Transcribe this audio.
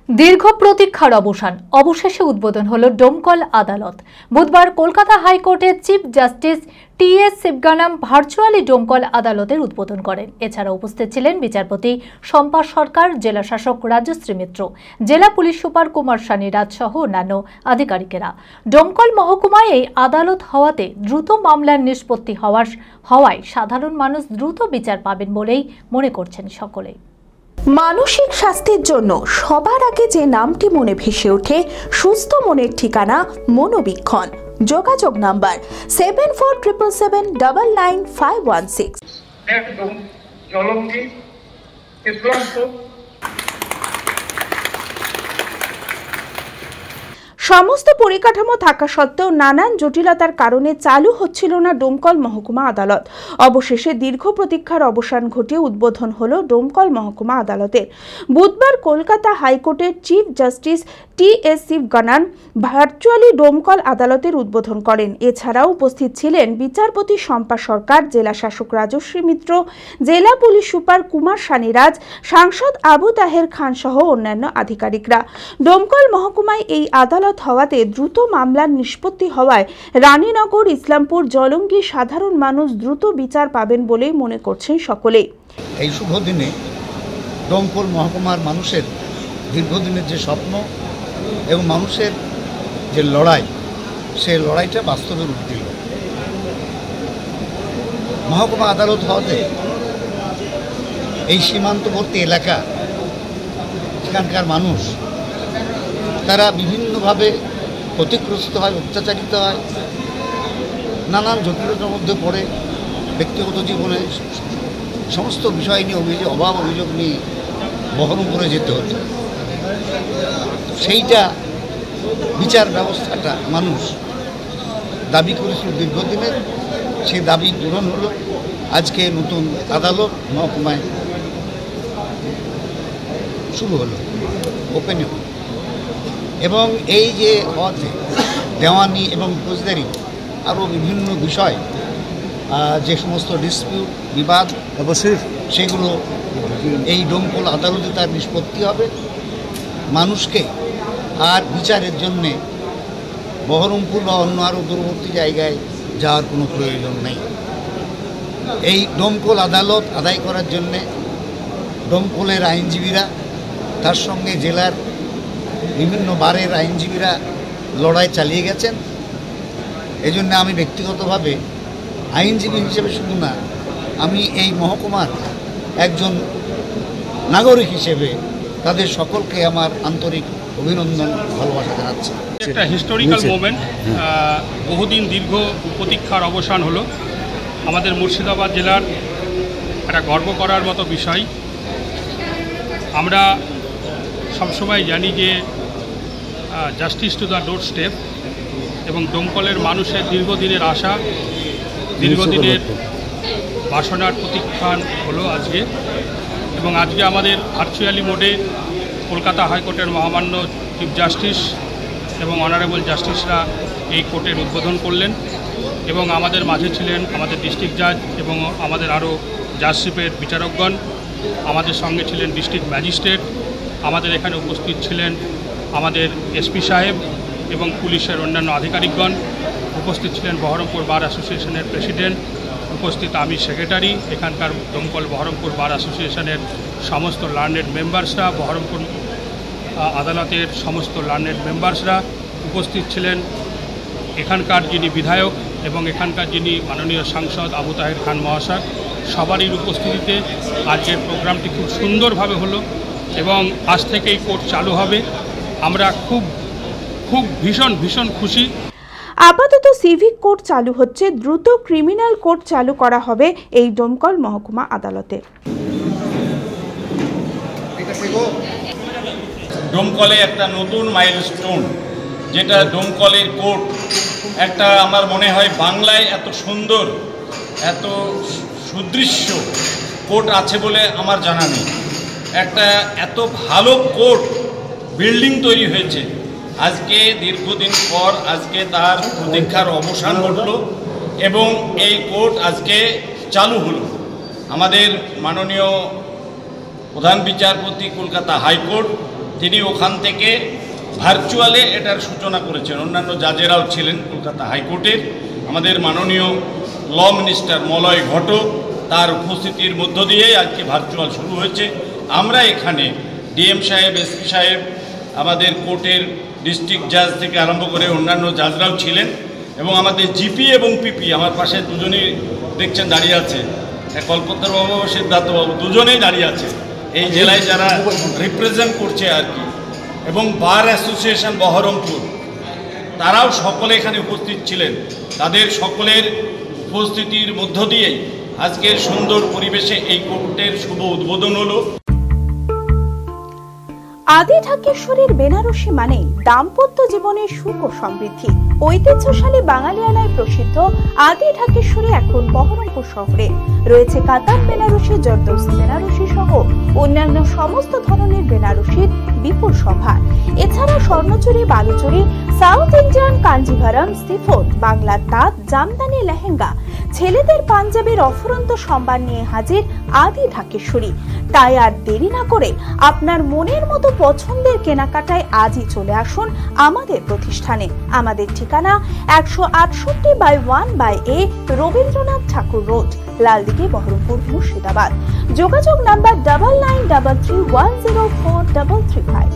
দীর্ঘ প্রতীক্ষার অবসান অবশেষে উদ্বোধন হলো ডোমকল আদালত। বুধবার কলকাতা হাইকোর্টের chief justice T S. Sivagnanam virtually Domkal আদালতের উদ্বোধন করেন। এছাড়া উপস্থিত ছিলেন বিচারপতি শম্পা সরকার, জেলা শাসক রাজশ্রী মিত্র, জেলা পুলিশ সুপার কুমার সানি রাজ সহ অন্যান্য আধিকারিকেরা। ডোমকল মহকুমায় এই আদালত হওয়াতে দ্রুত মামলার নিষ্পত্তি হওয়ায় সাধারণ মানুষ দ্রুত বিচার পাবেন বলেই মনে করছেন সকলেই। মানসিক স্বাস্থ্যের জন্য সবার আগে যে নামটি মনে ভেসে ওঠে, সুস্থ মনের ঠিকানা মনোবীক্ষণ। যোগাযোগ নাম্বার 7477799516। সমস্ত পরিকাঠামো থাকা সত্ত্বেও নানান জটিলতার কারণে চালু হচ্ছিল না ডোমকল মহকুমা আদালত। অবশেষে দীর্ঘ প্রতীক্ষার অবসান ঘটিয়ে উদ্বোধন হলো ডোমকল মহকুমা আদালতের। বুধবার কলকাতা হাইকোর্টের chief justice T S. Sivagnanam virtually Domkal আদালতের উদ্বোধন করেন। এছাড়াও উপস্থিত ছিলেন বিচারপতি শম্পা সরকার, জেলা শাসক রাজশ্রী মিত্র, জেলা পুলিশ সুপার কুমার সানি রাজ, সাংসদ আবু তাহের খান সহ অন্যান্য আধিকারিকরা। ডোমকল মহকুমায় এই আদালত হওয়াতে দ্রুত মামলার নিষ্পত্তি হওয়ায় রানীনগর, ইসলামপুর, জলঙ্গি সাধারণ মানুষ দ্রুত বিচার পাবেন বলেই মনে করছেন সকলেই। এই শুভ দিনে ডোমকল মহকুমার মানুষের দীর্ঘদিনের যে স্বপ্ন এবং মানুষের যে লড়াই, সেই লড়াইটা বাস্তবে রূপ দিল। মহকুমা আদালত হওয়াতে এই সীমান্তবর্তী এলাকা, এখানকার মানুষ তারা বিভিন্নভাবে ক্ষতিগ্রস্ত হয়, অত্যাচারিত হয়, নানান জটিলতার মধ্যে পড়ে, ব্যক্তিগত জীবনে সমস্ত বিষয় নিয়ে অভিযোগ নিয়ে বহরমপুরে যেতে হতো। সেইটা বিচার ব্যবস্থাটা মানুষ দাবি করেছিল দীর্ঘদিনের, সেই দাবি পূরণ হলো। আজকে নতুন আদালত মহকুমায় শুরু হলো, ওপেনিং। এবং এই যে হওয়াতে দেওয়ানি এবং ফৌজদারি আরও বিভিন্ন বিষয়, যে সমস্ত ডিসপিউট, বিবাদ অবশ্যই সেগুলো এই ডোমকল আদালতে তার নিষ্পত্তি হবে। মানুষকে আর বিচারের জন্যে বহরমপুর বা অন্য আরও দূরবর্তী জায়গায় যাওয়ার কোনো প্রয়োজন নেই। এই ডোমকল আদালত আদায় করার জন্যে ডোমকলের আইনজীবীরা, তার সঙ্গে জেলার বিভিন্ন বারের আইনজীবীরা লড়াই চালিয়ে গেছেন। এই জন্য আমি ব্যক্তিগতভাবে আইনজীবী হিসেবে শুধু না, আমি এই মহকুমার একজন নাগরিক হিসেবে তাদের সকলকে আমার আন্তরিক অভিনন্দন, ভালোবাসা জানাচ্ছি। একটা হিস্টোরিক্যাল মোমেন্ট, বহুদিন দীর্ঘ প্রতীক্ষার অবসান হলো। আমাদের মুর্শিদাবাদ জেলার একটা গর্ব করার মতো বিষয়। আমরা সবসময় জানি যে justice to the door step, এবং ডোমকলের মানুষের দীর্ঘদিনের আশা, দীর্ঘদিনের বাসনার প্রতীক্ষান হলো আজকে। এবং আজকে আমাদের ভার্চুয়ালি মোডে কলকাতা হাইকোর্টের মহামান্য চিফ জাস্টিস এবং অনারেবল জাস্টিসরা এই কোর্টের উদ্বোধন করলেন। এবং আমাদের মাঝে ছিলেন আমাদের ডিস্ট্রিক্ট জাজ এবং আমাদের আরও জাজশিপের বিচারকগণ, আমাদের সঙ্গে ছিলেন ডিস্ট্রিক্ট ম্যাজিস্ট্রেট, আমাদের এখানে উপস্থিত ছিলেন আমাদের এসপি সাহেব এবং পুলিশের অন্যান্য আধিকারিকগণ, উপস্থিত ছিলেন বহরমপুর বার অ্যাসোসিয়েশনের প্রেসিডেন্ট, উপস্থিত আমি সেক্রেটারি, এখানকার ডোমকল বহরমপুর বার অ্যাসোসিয়েশনের সমস্ত লার্নেড মেম্বার্সরা, বহরমপুর আদালতের সমস্ত লার্নেড মেম্বার্সরা, উপস্থিত ছিলেন এখানকার যিনি বিধায়ক এবং এখানকার যিনি মাননীয় সাংসদ আবু তাহের খান মহাশয়। সবারই উপস্থিতিতে আজকের প্রোগ্রামটি খুব সুন্দরভাবে হলো এবং আজ থেকেই কোর্ট চালু হবে। আমরা খুব ভীষণ খুশি। আপাতত সিভিক কোর্ট চালু হচ্ছে, দ্রুত ক্রিমিনাল কোর্ট চালু করা হবে এই ডোমকল মহকুমা আদালতে। ডোমকলে একটা নতুন মাইলস্টোন, যেটা ডোমকলের কোর্ট একটা, আমার মনে হয় বাংলায় এত সুন্দর, এত সুদৃশ্য কোর্ট আছে বলে আমার জানা নেই। একটা এত ভালো কোর্ট বিল্ডিং তৈরি হয়েছে আজকে দীর্ঘদিন পর, আজকে তার প্রতীক্ষার অবসান ঘটল এবং এই কোর্ট আজকে চালু হলো। আমাদের মাননীয় প্রধান বিচারপতি কলকাতা হাইকোর্ট তিনি ওখান থেকে ভার্চুয়ালে এটার সূচনা করেছেন। অন্যান্য জাজেরাও ছিলেন কলকাতা হাইকোর্টের, আমাদের মাননীয় ল মিনিস্টার মলয় ঘটক, তার উপস্থিতির মধ্য দিয়ে আজকে ভার্চুয়াল শুরু হয়েছে। আমরা এখানে ডিএম সাহেব, এসপি সাহেব, আমাদের কোর্টের ডিস্ট্রিক্ট জাজ থেকে আরম্ভ করে অন্যান্য জাজরাও ছিলেন এবং আমাদের জিপি এবং পিপি আমার পাশে দুজনেই দেখছেন দাঁড়িয়ে আছে, কলকাতার বাবু, সিদ্ধার্থ বাবু, দুজনেই দাঁড়িয়ে আছে এই জেলায় যারা রিপ্রেজেন্ট করছে আর কি, এবং বার অ্যাসোসিয়েশন বহরমপুর, তারাও সকলে এখানে উপস্থিত ছিলেন। তাদের সকলের উপস্থিতির মধ্য দিয়েই আজকের সুন্দর পরিবেশে এই কোর্টের শুভ উদ্বোধন হলো। আদি ঢাকেশ্বরীর বেনারসি মানে দাম্পত্য জীবনের সুখ ও সমৃদ্ধি। ঐতিহ্যশালী বাঙালিয়ানায় প্রসিদ্ধ আদি ঢাকেশ্বরী এখন বহরমপুর শহরে রয়েছে কাতার বেনারসি, জর্দৌসি বেনারসি সহ অন্যান্য সমস্ত ধরনের বেনারসির বিপুল সম্ভার। এছাড়া Swarnachuri, Baluchari, South Indian Kanjivaram, chiffon, বাংলার তাঁত, জামদানি, লেহেঙ্গা, ছেলেদের পাঞ্জাবের অফুরন্ত সম্ভার নিয়ে হাজির আদি ঢাকেশ্বরী। তাই আর দেরি না করে আপনার মনের মতো পছন্দের কেনাকাটায় আজই চলে আসুন আমাদের প্রতিষ্ঠানে। আমাদের ঠিকানা 168/1/A রবীন্দ্রনাথ ঠাকুর রোড, লালদিঘি, বহরমপুর, মুর্শিদাবাদ। যোগাযোগ নাম্বার 9933104335।